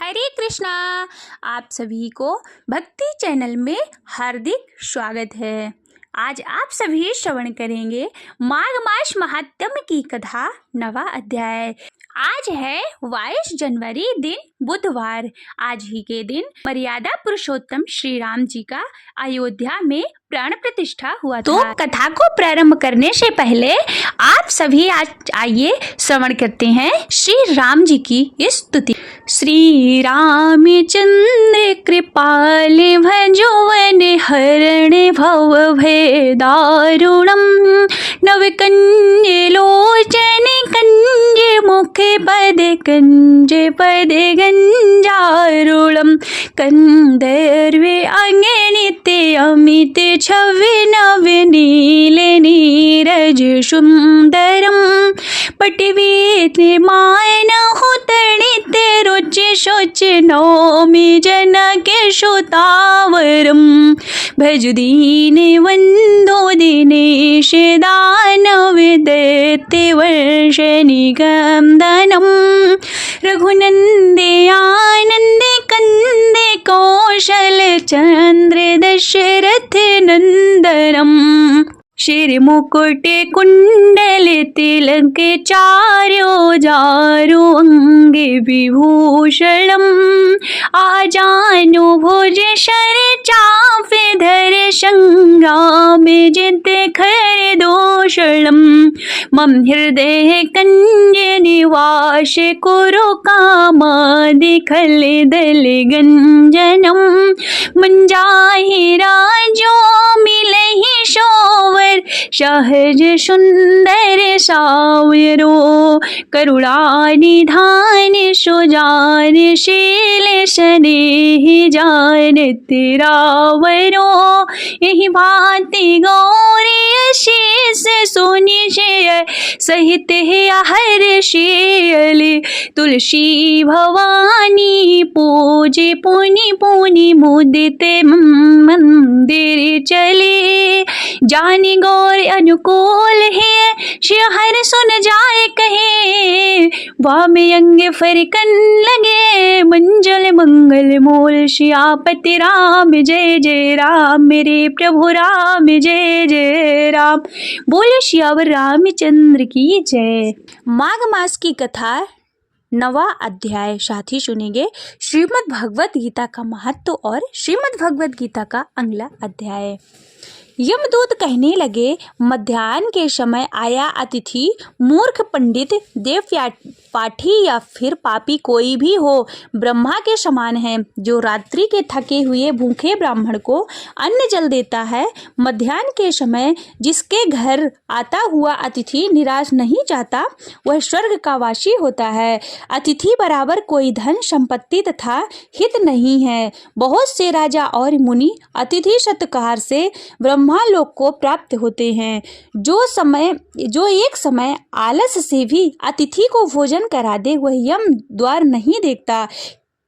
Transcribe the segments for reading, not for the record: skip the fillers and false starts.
हरे कृष्णा। आप सभी को भक्ति चैनल में हार्दिक स्वागत है। आज आप सभी श्रवण करेंगे माघ मास महात्म्य की कथा 9वां अध्याय। आज है 22 जनवरी दिन बुधवार। आज ही के दिन मर्यादा पुरुषोत्तम श्री राम जी का अयोध्या में प्राण प्रतिष्ठा हुआ था। तो कथा को प्रारंभ करने से पहले आप सभी आज आइए श्रवण करते हैं श्री राम जी की स्तुति। श्री रामचंद्र कृपाल भजोवन हरण भव भय दारुणम नव कंज लोचन कंज मुख पद गंजारुणम कंदर्वे अंगणित अमित छवि नव नील नीरज सुंदरम पटवीत मान हुतणित रुचि शोच नौमि जनक सुतावरम भज दीन वंदो दिनेश दानव दैत्य वर्ष निगंदनम रघुनंदे आनंदे कंदे कौशल चंद्र दशरथ नंदनम शिर मुकुट कुंडल तिलक चार्यो जारु अंग विभूषणम आजानु भुज शर चाप धर संग्राम जित खर दोषणम मम हृदय कंज निवास कुरु कामादि खल दल गंजनम मंजाहि राजो मिलहि शोवर सहज सुंदर सावरो करुणानिधान सुजान शील स्नेह जान तिरावरो यही भांति गौरी शीस सोनि सहित हर शील तुलसी भवानी पूजे पुनि पुनि मुदित मंदिर चले जानी गौर अनुकूल है शिहर सुन जाए कहे वाम अंग फरकन लगे मंजल मंगल मूल श्यापति राम जय जय राम मेरे प्रभु राम जय जय राम। बोलो श्यावर रामचंद्र की जय। माघ मास की कथा 9वां अध्याय। साथी सुनेंगे श्रीमद् भगवत गीता का महत्व और श्रीमद् भगवत गीता का अगला अध्याय। यमदूत कहने लगे, मध्याह्न के समय आया अतिथि मूर्ख पंडित देव पाठी या फिर पापी कोई भी हो ब्रह्मा के समान है, जो रात्रि के थके हुए भूखे ब्राह्मण को अन्न जल देता है। मध्याह्न के समय जिसके घर आता हुआ अतिथि निराश नहीं जाता, वह स्वर्ग का वासी होता है। अतिथि बराबर कोई धन संपत्ति तथा हित नहीं है। बहुत से राजा और मुनि अतिथि सत्कार से ब्रह्मालोक को प्राप्त होते हैं। जो एक समय आलस से भी अतिथि को भोजन करा दे, वह यम द्वार नहीं देखता।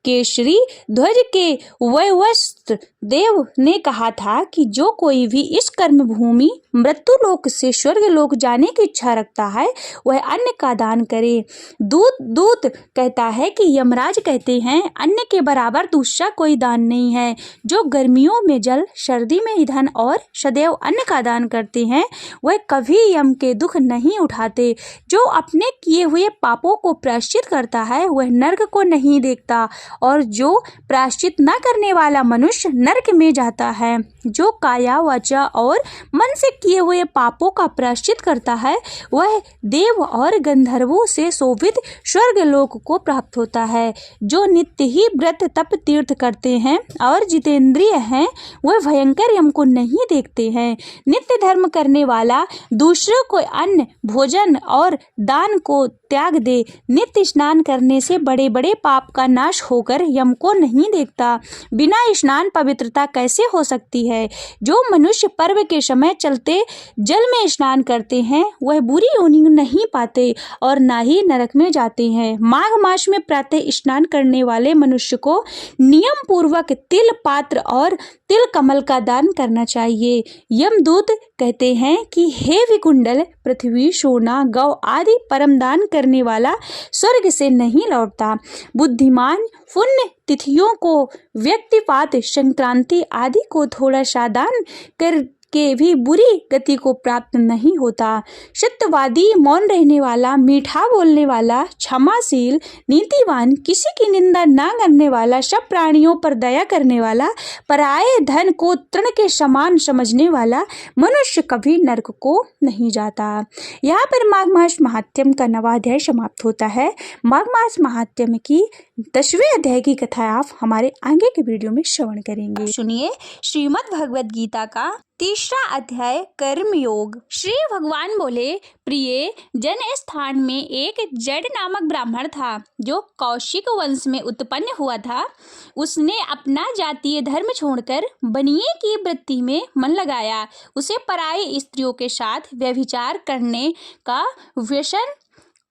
केसरी ध्वज के वैवस्त्र देव ने कहा था कि जो कोई भी इस कर्म भूमि मृत्यु लोक से स्वर्ग लोक जाने की इच्छा रखता है, वह अन्न का दान करे। दूत कहता है कि यमराज कहते हैं, अन्न के बराबर दूसरा कोई दान नहीं है। जो गर्मियों में जल, सर्दी में ईंधन और सदैव अन्न का दान करते हैं, वह कभी यम के दुख नहीं उठाते। जो अपने किए हुए पापों को प्रायश्चित करता है, वह नरक को नहीं देखता, और जो प्रायश्चित न करने वाला मनुष्य नरक में जाता है। जो काया वाचा और मन से किए हुए पापों का प्रायश्चित करता है, वह देव और गंधर्वों से शोभित स्वर्ग लोक को प्राप्त होता है। जो नित्य ही व्रत तप तीर्थ करते हैं और जितेंद्रिय हैं, वह भयंकर यम को नहीं देखते हैं। नित्य धर्म करने वाला दूसरों को अन्न भोजन और दान को त्याग दे। नित्य स्नान करने से बड़े बड़े पाप का नाश होकर यम को नहीं देखता। बिना स्नान पवित्रता कैसे हो सकती है? है। जो मनुष्य पर्व के समय चलते जल में स्नान करते हैं वह बुरी योनि नहीं पाते और ना ही नरक में जाते हैं। माघ मास में प्रातः स्नान करने वाले मनुष्य को नियम पूर्वक तिल पात्र और तिल कमल का दान करना चाहिए। यमदूत कहते हैं कि हे विकुंडल, पृथ्वी, सोना, गौ आदि परम दान करने वाला स्वर्ग से नहीं लौटता। बुद्धिमान पुण्य तिथियों को, व्यक्तिपात, संक्रांति आदि को थोड़ा सा दान कर के भी बुरी गति को प्राप्त नहीं होता। सत्यवादी, मौन रहने वाला, मीठा बोलने वाला, क्षमाशील, नीतिवान, किसी की निंदा न करने वाला, सब प्राणियों पर दया करने वाला, पराये धन को तृण के समान समझने वाला मनुष्य कभी नरक को नहीं जाता। यहाँ पर माघ मास महात्म्य का 9वां अध्याय समाप्त होता है। माघ मास महात्म्य की 10वें अध्याय की कथा आप हमारे आगे के वीडियो में श्रवण करेंगे। सुनिए श्रीमद् भगवद गीता का 3रा अध्याय कर्म योग। श्री भगवान बोले, प्रिय जन, स्थान में एक जड नामक ब्राह्मण था जो कौशिक वंश में उत्पन्न हुआ था। उसने अपना जातीय धर्म छोड़कर बनिए की वृत्ति में मन लगाया। उसे पराई स्त्रियों के साथ व्यभिचार करने का व्यसन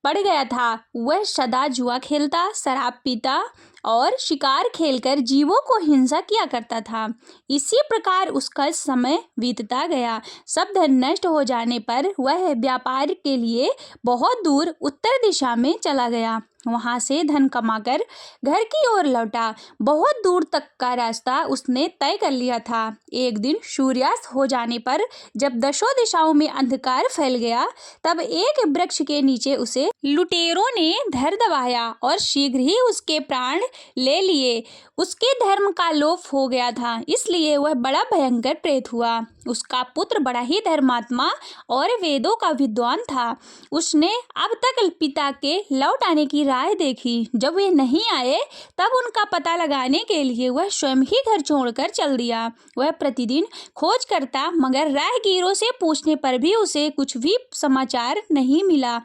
पड़ गया था। वह सदा जुआ खेलता, शराब पीता और शिकार खेलकर जीवों को हिंसा किया करता था। इसी प्रकार उसका समय बीतता गया। सब धन नष्ट हो जाने पर वह व्यापार के लिए बहुत दूर उत्तर दिशा में चला गया। वहां से धन कमाकर घर की ओर लौटा। बहुत दूर तक का रास्ता उसने तय कर लिया था। एक दिन सूर्यास्त हो जाने पर जब दशों दिशाओं में अंधकार फैल गया, तब एक वृक्ष के नीचे उसे लुटेरों ने धर दबाया और शीघ्र ही उसके प्राण ले लिए। उसके धर्म का लोप हो गया था, इसलिए वह बड़ा भयंकर प्रेत हुआ। उसका पुत्र बड़ा ही धर्मात्मा और वेदों का विद्वान था। उसने अब तक पिता के लौट आने की राह देखी। जब वे नहीं आए तब उनका पता लगाने के लिए वह स्वयं ही घर छोड़कर चल दिया। वह प्रतिदिन खोज करता, मगर राहगीरों से पूछने पर भी उसे कुछ भी समाचार नहीं मिला।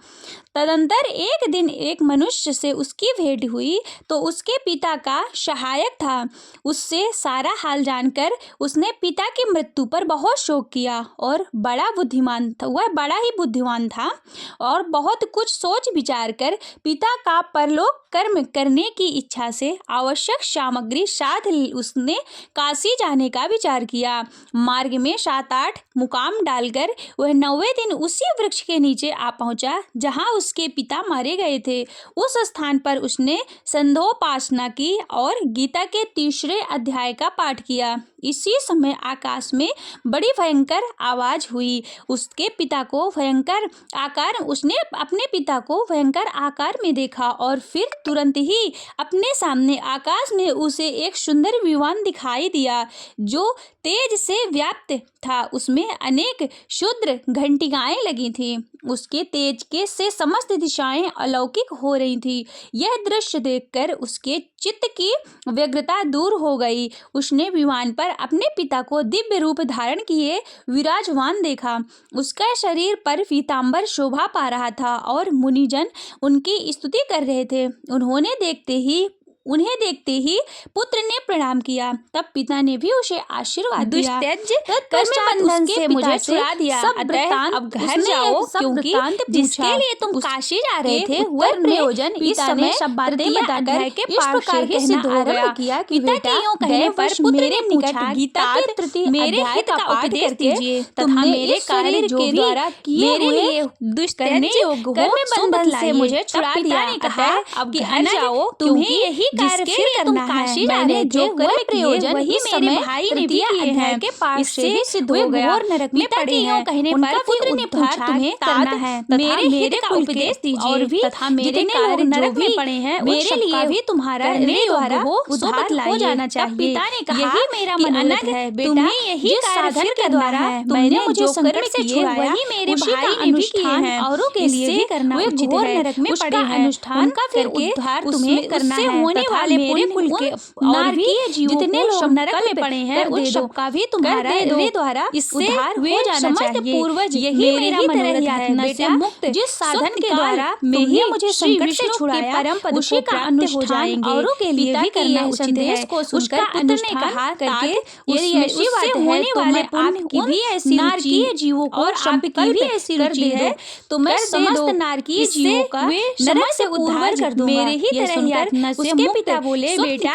तदंतर एक दिन एक मनुष्य से उसकी भेंट हुई तो उसके पिता का सहायक था। उससे सारा हाल जानकर उसने पिता की मृत्यु पर बहुत शोक किया और बड़ा बुद्धिमान था। वह बड़ा ही बुद्धिमान था और बहुत कुछ सोच विचार कर पिता का परलोक कर्म करने की इच्छा से आवश्यक सामग्री साथ उसने काशी जाने का विचार किया। मार्ग में 7-8 मुकाम डालकर वह 9वें दिन उसी वृक्ष के नीचे आ पहुंचा जहां उसके पिता मारे गए थे। उस स्थान पर उसने संध्योपासना की और गीता के 3रे अध्याय का पाठ किया। इसी समय आकाश में बड़ी भयंकर आवाज हुई। उसने अपने पिता को भयंकर आकार में देखा और फिर तुरंत ही अपने सामने आकाश में उसे एक सुंदर विमान दिखाई दिया जो तेज से व्याप्त था। उसमें अनेक क्षुद्र घंटिकाएं लगी थी। उसके तेज के से समस्त दिशाएं अलौकिक हो रही थी। यह दृश्य देखकर उसके चित्त की व्यग्रता दूर हो गई। उसने विमान पर अपने पिता को दिव्य रूप धारण किए विराजमान देखा। उसका शरीर पर पीतांबर शोभा पा रहा था और मुनिजन उनकी स्तुति कर रहे थे। उन्हें देखते ही पुत्र ने प्रणाम किया। तब पिता ने भी उसे आशीर्वाद दिया। बंधन से मुझे छुड़ा दिया। अब घर जाओ, क्योंकि जिसके लिए तुम काशी जा रहे थे वह प्रयोजन पिता ने सब बातें बताकर इस प्रकार के सिद्ध हो गया कि पिता के यूं कहने पर पुत्र ने पूछा, गीता के प्रति मेरे हित का उपदेश दीजिए तथा मेरे कार्य के द्वारा मेरे लिए दुष्ट करने योग्य हो बंधन से मुझे छुड़ा दिया। कहा अब घर जाओ, तुम्हें यही कार्य फिर करना है। मैंने जो कर्म प्रयोजन ही मेरे भाई ने भी किए हैं के पास से ही सिद्ध हो गया। नरक में पड़े हैं। कहने पर पुत्र ने पूछा, तुम्हें करना है मेरे हित का उपदेश दीजिए और भी तथा मेरे कार्य नरक में पड़े हैं मेरे लिए भी तुम्हारा द्वारा उद्धार हो जाना चाहिए। पिता ने कहा, यही मेरा मनोरथ है बेटा, यही साधन के द्वारा मैंने मुझे संकट से छुड़ाया वही मेरे भाई ने भी किए हैं। औरों के लिए भी करना उचित है। नरक में पड़े हैं अनुष्ठान का फिर उद्धार तुम्हें करना है वाले मेरे कुल के और भी जितने लोग नरक में पड़े हैं उन सबका भी तुम्हारे द्वारा उद्धार हो जाना चाहिए। पूर्वज यही मेरा मनोरथ है बेटा, मुक्त जिस साधन के द्वारा मैं ही मुझे संकट से छुड़ाया परम पद उसी का प्राप्त हो जाएंगे। औरों के लिए भी करना उचित है। को सुनकर पुत्र ने कहा करके यदि ऐसी बात होने वाले आपकी भी ऐसी नारकीय जीवों को और आपकी भी ऐसी रुचि है तो मैं समस्त नारकीय जीवों का नरक से उद्धार कर दूंगा। मेरे ही तरह यातना से उसके पिता बोले बेटा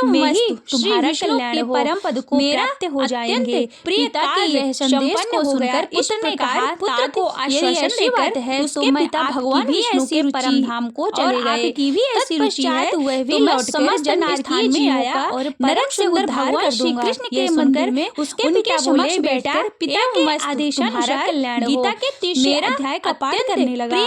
मैं ही तुम्हारा कल्याण हो परम पद को प्राप्त हो जाएंगे। पिता के यह संदेश को सुनकर पुत्र ने कहा पुत्र को आश्वासन देकर है उसके पिता भगवान विष्णु के परम धाम को चले गए। की भी ऐसी रुचि है वह भी लौटकर जन्म स्थान में आया और नरक से उद्धार कर दूंगा। कृष्ण के मंदिर में उसके पिता बोले बेटा पिता के आदेशानुसार कल्याण हो। गीता के 30वें अध्याय का पाठ करने लगा।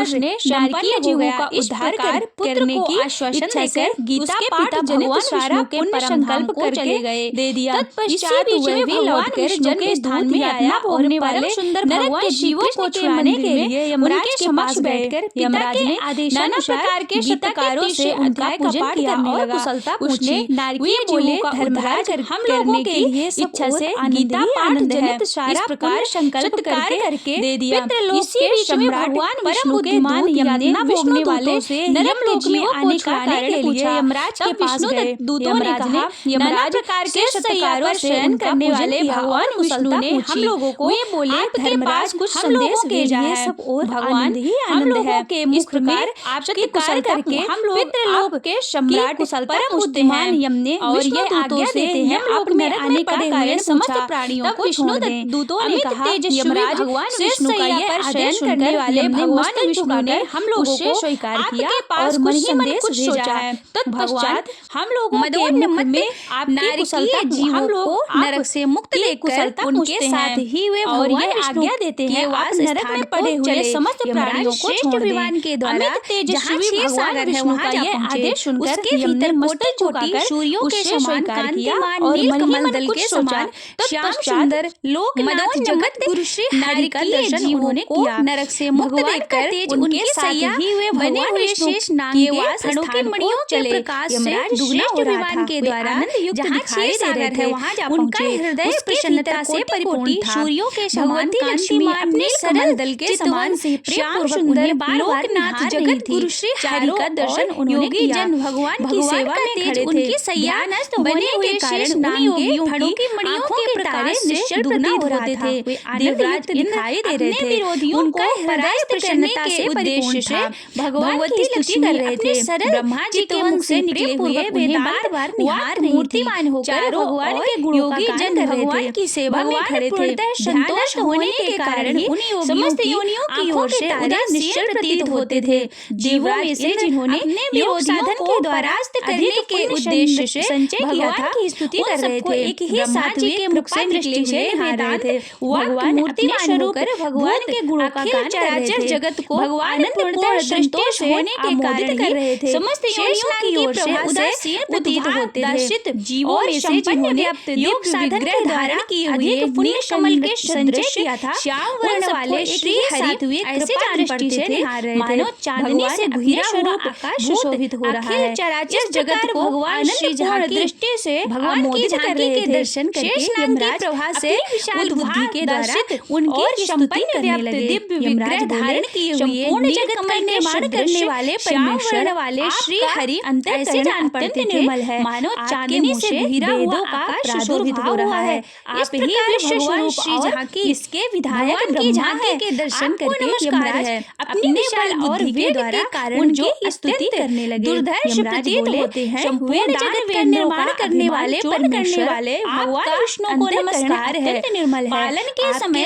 उसने नारकीय जीवों का उद्धार कर पुत्र को आश्वासन देकर गीता पाठ भगवान विष्णु के परम संकल्प को चले गए दे दिया। तत्पश्चात वह भी लौटकर जन्म स्थान में आया और परम सुंदर भगवान जीवों को छुड़ाने के लिए यमराज के पास बैठकर यमराज ने आदेशानुसार के शतकारों से अध्याय का पाठ करने लगा। कुशलता पूछी नारकीय बोले धर्मराज हम लोगों के लिए इच्छा से गीता पाठ जनित सारा प्रकार संकल्प करके दे दिया। इसी बीच में भगवान विष्णु के मान यमना भोगने वाले से नरक लोक में आने का कारण के लिए यमराज के पास गए। दूतों ने कहा यमराज प्रकार के शतकारों से शयन करने वाले भगवान विष्णु ने हम लोगों को ये बोले धर्मराज कुछ संदेश भेजा है। सब और भगवान ही आनंद है के मुख में आपके कुशल करके हम लोग पितृलोक के सम्राट कुशलता पूछते हैं यमने और ये आज्ञा देते हैं आप नरक आने का कारण समस्त प्राणियों को छोड़ दें। दूतों ने कहा यमराज भगवान विष्णु का यह आदेश करने वाले भगवान विष्णु ने हम लोगों को स्वीकार किया और मन ही मन कुछ सोचा है। तत्पश्चात हम लोगों के मुख में आपकी कुशलता हम लोग को नरक से मुक्त लेकर उनके साथ ही वे और यह आज्ञा देते हैं आप नरक में पड़े हुए समस्त प्राणियों को छोड़ दें। के द्वारा तेजस्वी भगवान विष्णु का यह आदेश सुनकर उसके भीतर मस्तक झुकाकर सूर्यों के समान कांतिमान नीलकमल दल के समान श्याम सुंदर लोकनाथ जगत गुरु श्री हरि का दर्शन उन्होंने किया। नरक से मुक्त देखकर तेज उनके साथ ही वे बने हुए शेष नाग के फणों के मणियों के प्रकाश से दुगना हो रहा था। के द्वारा आनंद युक्त दिखाई दे रहे थे। वहां जा उनका हृदय प्रसन्नता से परिपूर्ण था। सूर्यों के समान कांतिमान नीलकमल दल के समान श्याम सुंदर लोकनाथ जगत गुरु श्री हरि का दर्शन उन्होंने किया। जन भगवान की सेवा में खड़े थे। उनकी सैया बने हुए कारण नाग के फणों की मणियों के प्रकाश से निश्चल प्रतीत होते थे। देवराज दिखाई दे रहे थे। विरोधियों को परास्त प्रसन्नता से उद्देश्य से भगवान की स्तुति कर रहे थे। ब्रह्मा जी के मुख से निकले हुए वेदांत बार निहार मूर्तिमान होकर भगवान के गुणों का गान कर रहे थे। की सेवा में खड़े थे। संतुष्ट होने के कारण समस्त योनियों की ओर से उदास निश्चल प्रतीत होते थे। जीवों में से जिन्होंने योग साधन के द्वारा करने के उद्देश्य से संचय किया था की स्तुति कर रहे थे। एक ही साथ के मुख से निकले हुए वेदांत भगवान मूर्तिमान होकर भगवान के गुणों का गान कर रहे थे। जगत को भगवान पूर्ण संतोष होने के कारण कर रहे थे। समस्त योनियों की ओर से उदासीन प्रतीत होते थे। जीवों में से जिन्होंने योग साधन के धारण किए हुए पुण्य कमल के संचय किया था श्याम वर्ण वाले श्री हरि ऐसे दृष्टि से निहार रहे थे मानो चांदनी से घिरा हुआ आकाश शोभित हो रहा है। चराचर जगत को भगवान श्री पूर्ण दृष्टि से भगवान की झांकी के दर्शन करके यमराज प्रभा से विशाल बुद्धि के द्वारा उनकी स्तुति करने लगे। दिव्य विग्रह धारण किए हुए पूर्ण जगत का निर्माण करने वाले परमेश्वर वाले श्री हरि ऐसे जान पड़ते निर्मल है मानो चांदनी से घिरा हुआ आकाश शोभित हो रहा है। आप ही विश्व स्वरूप श्री झांकी इसके विधायक की झांकी के दर्शन करके यमराज अपनी विशाल और बुद्धि के कारण उनकी स्तुति करने लगे। दुर्धर्ष प्रतीत होते हैं संपूर्ण जगत का निर्माण करने वाले परमेश्वर वाले भगवान विष्णु को नमस्कार है। निर्मल पालन के समय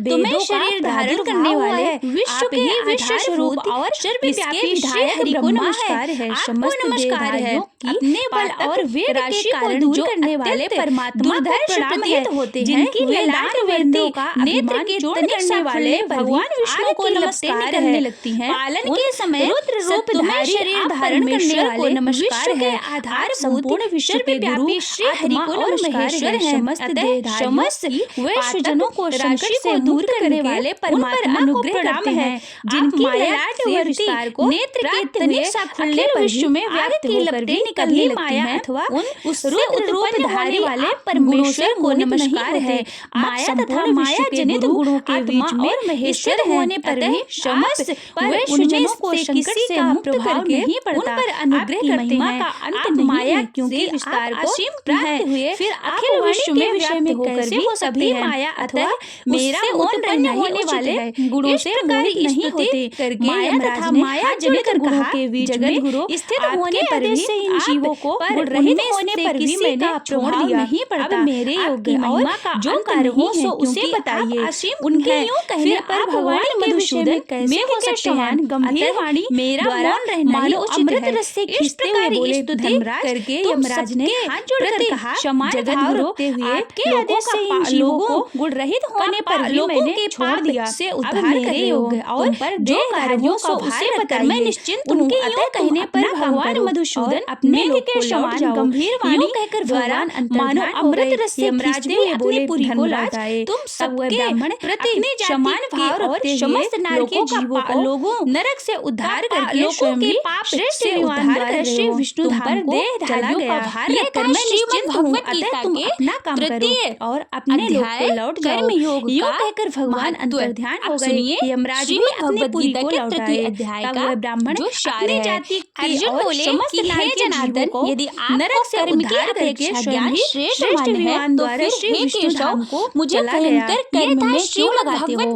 तुम्हें शरीर धारण करने वाले विश्व के विश्व स्वरूप और सर्वव्यापी श्री हरि को नमस्कार है। समस्त नमस्कार है अपने बल और वेद राशि को दूर करने वाले परमात्मा दुर्धर्ष प्रतीत होते हैं जिनकी वेदांत वेदों का नेत्र के करने वाले भगवान विष्णु को नमस्कार करने लगती हैं। पालन के समय रुद्र रूप तुम्हें शरीर धारण करने वाले नमस्कार है। आधार संपूर्ण विश्व के व्यापी श्री हरि को नमस्कार है। समस्त वैश्य जनों को संकट से दूर करने वाले परमात्मा अनुग्रह करते हैं। जिनकी ललाट विस्तार को नेत्र के तनिक सा खुलने पर विश्व में व्याप्त होकर भी निकलने लगती हैं अथवा उससे उत्पन्न होने वाले परमेश्वर को नमस्कार है। माया तथा माया जनित गुणों के बीच में महेश्वर होने पर भी समस्त वैश्यजनों को संकट से मुक्त करके उन पर अनुग्रह करते हैं। आप माया क्योंकि विस्तार को प्राप्त हुए फिर अखिल विश्व में व्याप्त होकर भी सभी माया अथवा मेरा उत्पन्न होने वाले गुणों से मोहित नहीं होते करके माया तथा माया जनित गुणों के बीच में स्थित होने पर भी इन जीवों को रहित होने पर भी मैंने छोड़ दिया नहीं पड़ता। अब मेरे योग्य महिमा का जो कार्य हो सो उसे बताइए। उनके यूं कहने पर भगवान मधुसूदन कैसे हो सकते हैं? गंभीर वाणी मेरा मौन रहना ही उचित है। रस से खींचते हुए बोले धर्मराज करके यमराज ने हाथ जोड़कर कहा, जगत गुरु आपके आदेश से इन जीवों को गुण रहित होने पर भी मैंने छोड़ दिया से उद्धार करे योग्य और जो कार्यों का उसे बताकर मैं निश्चिंत हूँ। अतः कहने पर भगवान मधुसूदन अपने के समान गंभीर वाणी कहकर भगवान मानो अमृत रस से खींचते हुए बोले, धर्मराज तुम सबके ब्राह्मण प्रति समान भाव और समस्त नार के जीवों को लोगों नरक से उद्धार करके स्वयं के पाप श्रेष्ठ उद्धार कर श्री विष्णु धाम को चला गया। यह कर्म निश्चिंत हूँ। अतः तुम अपना काम करो और अपने लोक को लौट जाओ। यूं कहकर भगवान अंतर्ध्यान हो गए। यमराज भी अपने पुरी को लौट आए। तब वह ब्राह्मण जो अपनी जाति के और समस्त नार के जीवों को यदि आप नरक से उद्धार करके स्वयं ही श्रेष्ठ विमान द्वारा श्री विष्णु धाम को मुझे भयंकर कर्म में क्यों लगाते हो?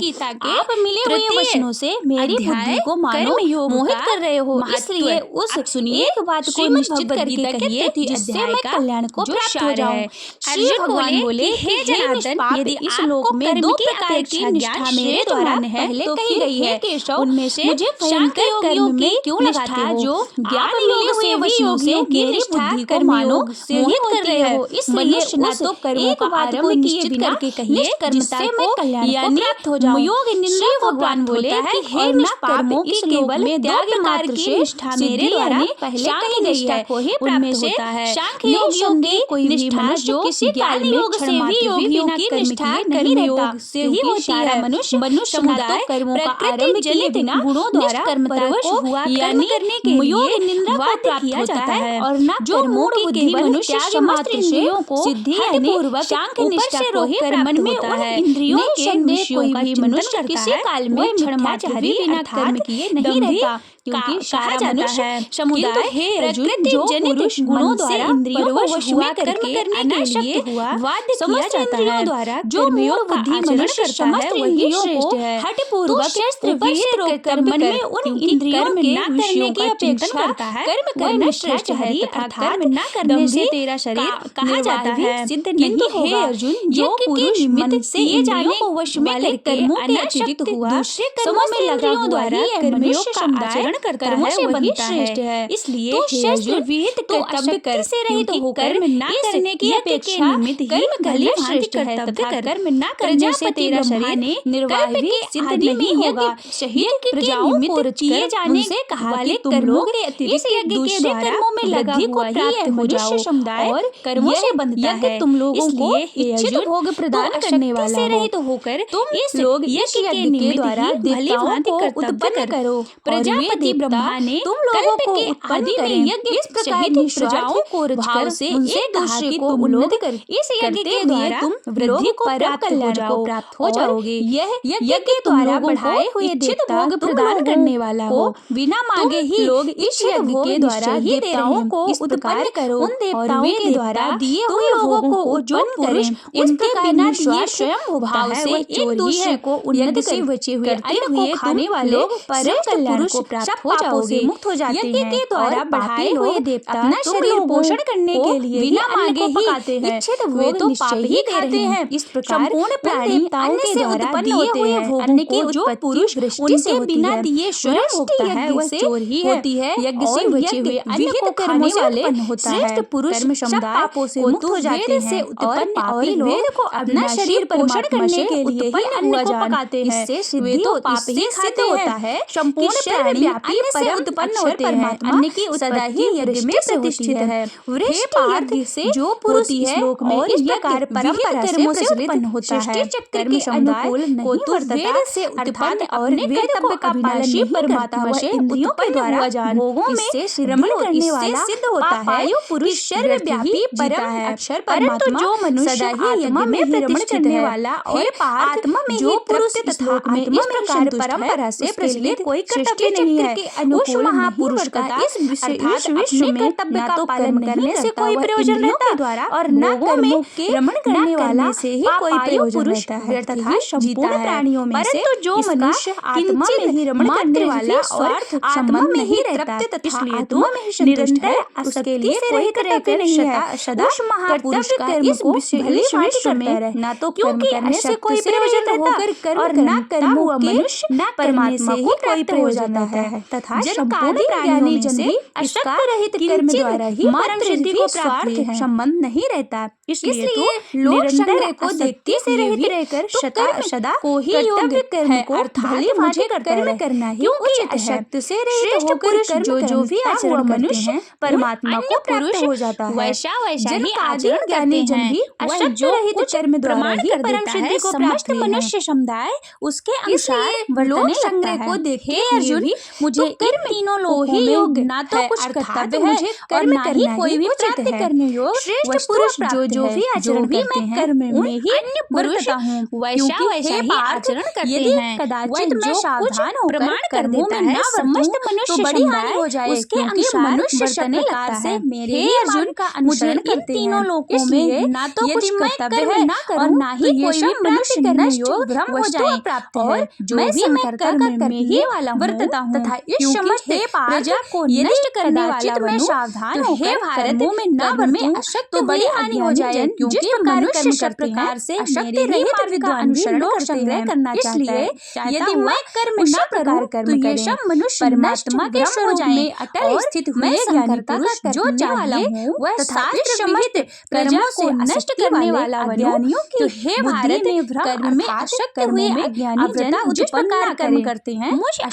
आप मिले हुए वचनों से मेरी बुद्धि को मानो मोहित कर रहे हो। इसलिए उस सुनिए एक बात को निश्चित करके कहिए जिससे मैं कल्याण को प्राप्त हो जाऊं। श्री भगवान बोले, हे जनार्दन, यदि इस लोक में दो प्रकार की निष्ठा मेरे द्वारा पहले कही गई है, उनमें से मुझे भयंकर कर्म में क्यों लगाते हो? जो ज्ञान मिले हुए वचनों से मेरी बुद्धि को मानो मोहित कर रहे हो। इसलिए न तो कर्मों का आरंभ निश्चित करके कहिए जिससे मैं कल्याण को प्राप्त हो जाऊं। योग निंदा भगवान बोले कि हे निष्पाप, इस केवल में त्याग मात्र से निष्ठा मेरे द्वारा पहले कही गई है, उनमें से सांख्य योगियों की कोई भी मनुष्य किसी काल में क्षण मात्र भी योगियों की निष्ठा नहीं रहता से ही होती है। मनुष्य समुदाय कर्मों का आरंभ किए बिना गुणों द्वारा परवश हुआ यानी करने के योग निंदा को प्राप्त होता है। और न जो मूढ़ बुद्धि मनुष्य मात्र इंद्रियों को सिद्धि पूर्वक सांख्य निष्ठा को ही प्राप्त होता है। इंद्रियों के विषयों का मनुष्य किसी काल में क्षण मात्र भी बिना कर्म किए नहीं रहता, क्योंकि सारा मनुष्य समुदाय है प्रकृति जनित गुणों द्वारा इंद्रियों को वश हुआ करके अनासक्त हुआ वाद्य किया जाता है द्वारा जो मूढ़ बुद्धि मनुष्य समस्त इंद्रियों को हठ पूर्वक शस्त्र विहित रोककर मन में उन इंद्रियों के विषयों की अपेक्षा करता है। कर्म करना श्रेष्ठ है अर्थात कर्म न करने से तेरा शरीर कहा जाता है सिद्ध नहीं होगा। अर्जुन, जो पुरुष मन से ये जाने को वश में करके अनासक्त हुआ दूसरे कर्मों में लगा हुआ ही मनुष्य समुदाय कर्मों से बनता है। इसलिए शस्त्र विहित कर्तव्य कर से रहित होकर न करने की अपेक्षा कर्म करना श्रेष्ठ है तथा कर्म न करने से तेरा शरीर निर्वाह भी सिद्ध नहीं होगा। शहीद प्रजाओं को किए जाने से कहा वाले कर्मों के अतिरिक्त दूसरे कर्मों में लगा हुआ ही मनुष्य समुदाय और कर्मों से बनता है। तुम लोगों को इच्छित भोग प्रदान करने वाला से रहित होकर तुम इस लोग यज्ञ के द्वारा देवताओं को उत्पन्न करो। प्रजापति ब्रह्मा ने तुम लोगों को उत्पन्न करें। इस प्रकार प्रजाओं को रचकर से एक दूसरे को उन्नत कर इस यज्ञ के द्वारा तुम वृद्धि को प्राप्त हो जाओगे। यह यज्ञ द्वारा बढ़ाए हुए इच्छित भोग प्रदान करने वाला हो। बिना मांगे ही लोग इस यज्ञ के द्वारा ही देवताओं को उत्पन्न करो। उन देवताओं के द्वारा दिए हुए भोगों को उत्पन्न करें। उनके बिना दिए स्वयं भाव से एक दूसरे को उन्नत से बचे हुए अन्न को खाने वाले परम कल्याण को प्राप्त हो जाओगे, मुक्त हो जाते हैं। यज्ञ के द्वारा बढ़ाए हुए देवता अपना शरीर पोषण करने के लिए बिना मांगे ही पकाते हैं। इच्छित भोग तो पाप ही खाते हैं। इस प्रकार संपूर्ण प्राणी अन्न से उत्पन्न होते हैं। अन्न की उत्पत्ति वृष्टि से बिना दिए स्वयं होता है, वह चोर ही होती है। यज्ञ से बचे हुए अन्न को खाने वाले श्रेष्ठ पुरुष सब पापों से मुक्त हो जाते हैं। उत्पन्न और वेद को अपना शरीर पोषण करने के लिए ही अन्न को पकाते हैं। इससे वे तो पाप ही खाते होता है। संपूर्ण प्राणी पापी अन्य से उत्पन्न होते हैं, अन्य की सदा ही यज्ञ में प्रतिष्ठित है। वृष्टि से जो पुरुष इस श्लोक में इस प्रकार परंपरा से उत्पन्न होता है, कर्म समुदाय को तो वेद से उत्पन्न और वेद को अविनाशी परमात्मा से इंद्रियों के द्वारा भोगों में श्रमण करने वाला सिद्ध होता है। पुरुष सर्वव्यापी परम अक्षर परमात्मा जो मनुष्य सदा ही यज्ञ में प्रतिष्ठित है वाला और आत्मा में जो पुरुष तथा में इस प्रकार परंपरा से प्रचलित कोई सृष्टि नहीं है। उस महापुरुष का इस विश्व में कर्तव्य का पालन करने से कोई प्रयोजन रहता द्वारा और न कर्मों के रमण करने वाला से ही कोई प्रयोजन रहता है तथा संपूर्ण प्राणियों में से जो मनुष्य आत्मा में ही रमण करने वाला और आत्मा में ही रहता है, इसलिए आत्मा में ही निरंतर उसके लिए कोई कर्तव्य नहीं है। सदा महापुरुष का इस विश्व में न तो कर्म करने से कोई प्रयोजन रहता और न कर्म हुआ मनुष्य न परमात्मा को कोई प्रयोजन रहता है तथा संपूर्ण ज्ञानी जन भी इसका रहित कर्म द्वारा ही परम सिद्धि को प्राप्त संबंध नहीं रहता। इसलिए तो लोक संग्रह को देखते से रहित रहकर सदा को ही योग्य कर्म को अर्थात मुझे कर्म करना ही उचित है। शक्ति से रहित होकर जो भी आचरण करते हैं परमात्मा को प्राप्त हो जाता है। वैसा ही आचरण ज्ञानी जन भी अशक्त रहित कर्म द्वारा ही परम सिद्धि को प्राप्त मनुष्य समुदाय उसके अनुसार लोक संग्रह को देखते अर्जुन मुझे कर्म तीनों लोगों ही योग्य ना तो कुछ कर्तव्य है और ना ही कोई भी प्राप्त करने योग्य श्रेष्ठ पुरुष जो भी आचरण करते हैं कर्म में ही अन्य पुरुष हूँ। वैसा ही आचरण करते हैं कदाचित मैं सावधान होकर कर देता है समस्त मनुष्य बड़ी हानि हो जाए उसके अनुसार मनुष्य प्रकार से मेरे ही अर्जुन का अनुसरण करते तीनों लोगों में ना तो कुछ कर्तव्य है और ना ही कोई भी मनुष्य करने योग्य भ्रम हो जाए प्राप्त है जो भी मैं कर्म में ही वाला वर्तता हूँ तथा इस समस्त प्रजा को नष्ट करने वाला मैं सावधान हूँ। हे भारत में न में अशक्त तो बड़ी हानि हो जाए क्योंकि मनुष्य प्रकार से अशक्त रहित विद्वान अनुसरण संग्रह करना चाहता है। यदि मैं कर्म न प्रकार कर्म तो ये सब मनुष्य परमात्मा के स्वरूप में अटल स्थित हुए ज्ञानी पुरुष जो चाहे वह शास्त्र समित कर्मों को नष्ट करने वाला अज्ञानियों की हे भारत में कर्म में आसक्त हुए अज्ञानी जन जिस प्रकार कर्म करते हैं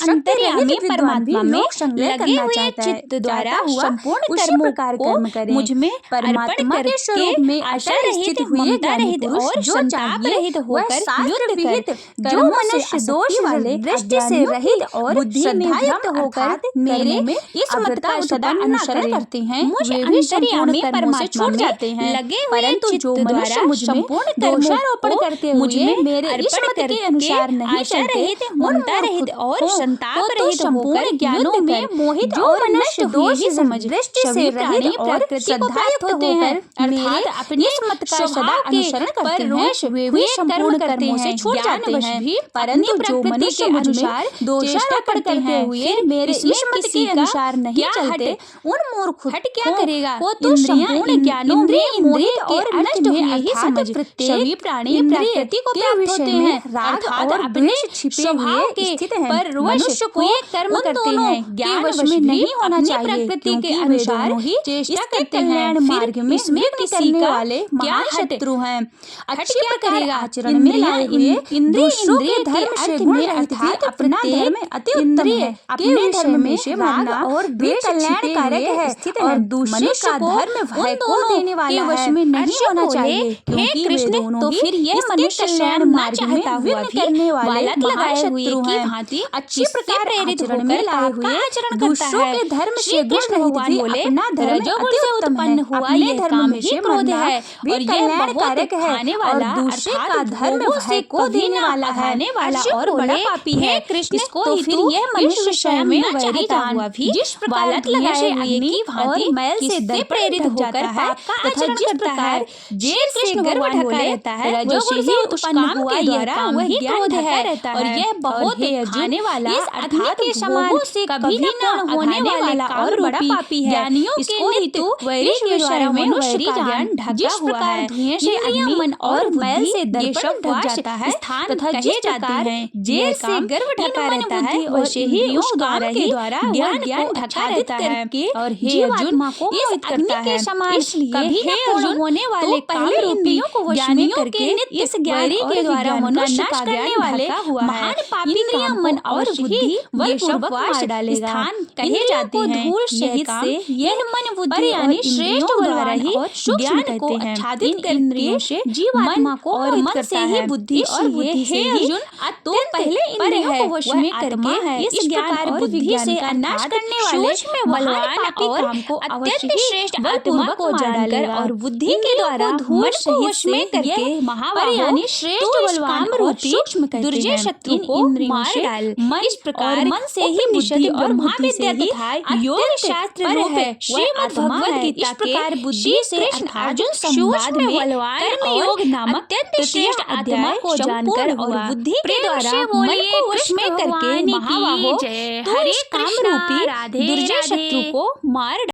अंतर्यामी परमात्मा में लगे हुए चित्त द्वारा संपूर्ण कर्मों प्रकार कर्म करें मुझ में परमात्मा के स्वरूप में अटल स्थित हुए ज्ञानी पुरुष जो चाहे रहित होकर युद्ध विहित जो मनुष्य दोष वाले दृष्टि से रहित और बुद्धि में युक्त होकर मेरे इस मत का सदा अनुसरण करते हैं वे भी अंतर्यामी परमात्मा छूट जाते हैं लगे परंतु जो मनुष्य मुझ में दोषारोपण करते हुए मेरे इस मत के अनुसार नहीं चलते ममता रहित और संताप रहित होकर ज्ञानों में मोहित जो मनुष्य दोष समझ दृष्टि से रहित और श्रद्धायुक्त होकर अर्थात अपने इस मत का सदा अनुसरण करते हैं वे भी संपूर्ण कर्मों से छूट जाते हैं परंतु जो मनुष्य मुझ में दोषारोपण करते हुए मेरे इस मत के अनुसार नहीं चलते उन मूर्ख हट क्या करेगा वो तो संपूर्ण ज्ञानों में मोहित और नष्ट हुए ही समझ सभी प्राणी प्रकृति को प्राप्त होते हैं राग और अपने छिपे हुए स्थित हैं पर मनुष्य को कर्म करते हैं ज्ञान वश में नहीं होना चाहिए प्रकृति के अनुसार ही चेष्टा करते हैं मार्ग में इसमें किसी वाले महान शत्रु हैं अच्छी करेगा आचरण में लाए हुए इंद्रिय धर्म से गुण अर्थात अपना धर्म अति उत्तम है अपने धर्म में से मानना और द्वेष कल्याणकारक है स्थित और दूसरे का धर्म भय को देने वाला वश में नहीं होना चाहिए क्योंकि कृष्ण तो फिर यह मनुष्य कल्याण मार्ग में विघ्न करने वाले लगाए हुए की भांति अच्छी प्रकार प्रेरित होकर लाए हुए दूसरों के धर्म से दुष्ट भगवान बोले अपना धर्म अति उत्पन्न हुआ ये धर्म में से क्रोध है और यह कल्याणकारक है और दूसरे का धर्म भय को देने वाला है और बड़ा पापी है कृष्ण तो फिर यह मनुष्य स्वयं में वैरी हुआ भी जिस प्रकार लगाए हुए की भांति मैल से दर प्रेरित होकर पाप का आचरण करता है जे कृष्ण गर्व ढका रहता है जो से ही उत्पन्न हुआ द्वारा वही क्रोध है और यह बहुत खाने वाला अर्थात के समान से कभी न होने वाला और बड़ा पापी है ज्ञानियों के नित्य वैरी के द्वारा मनुष्य का ज्ञान ढका हुआ है धुएं से अग्नि मन और मैल से दर्पण ढक जाता है स्थान कहे जाते हैं जे से गर्व ढका रहता है वैसे ही उस काम के द्वारा ज्ञान ढका रहता है और हे अर्जुन इस अग्नि के समान कभी न होने वाले पहले इंद्रियों को वश में करके इस ज्ञानी के द्वारा मनुष्य का ज्ञान करने वाले महान पापी इंद्रियां मन और बुद्धि ये सब पूर्वक मार डालेगा। स्थान कहे जाते हैं। धूल शहीद से यह मन बुद्धि और श्रेष्ठ द्वारा ही ज्ञान को आच्छादित करके जीवात्मा को और मन से ही बुद्धि और बुद्धि से ही तो पहले इंद्रियों को वश में करके इस ज्ञान और बुद्धि से नाश करने वाले बलवान और अत्यंत श्रेष्ठ आत्मा को जानकर और बुद्धि के द्वारा धूल को वश में करके महावर यानी श्रेष्ठ बलवान रूपी दुर्जय शत्रु को मार डाल। इस प्रकार मन से ही बुद्धि और महाविद्या तथा योग शास्त्र रूप श्रीमद् भगवद गीता के बुद्धि से अर्जुन संवाद में कर्म योग नामक अत्यंत श्रेष्ठ अध्याय को जानकर और बुद्धि के द्वारा मन को वश में करके महाबाहो तो इस काम रूपी दुर्जय शत्रु को मार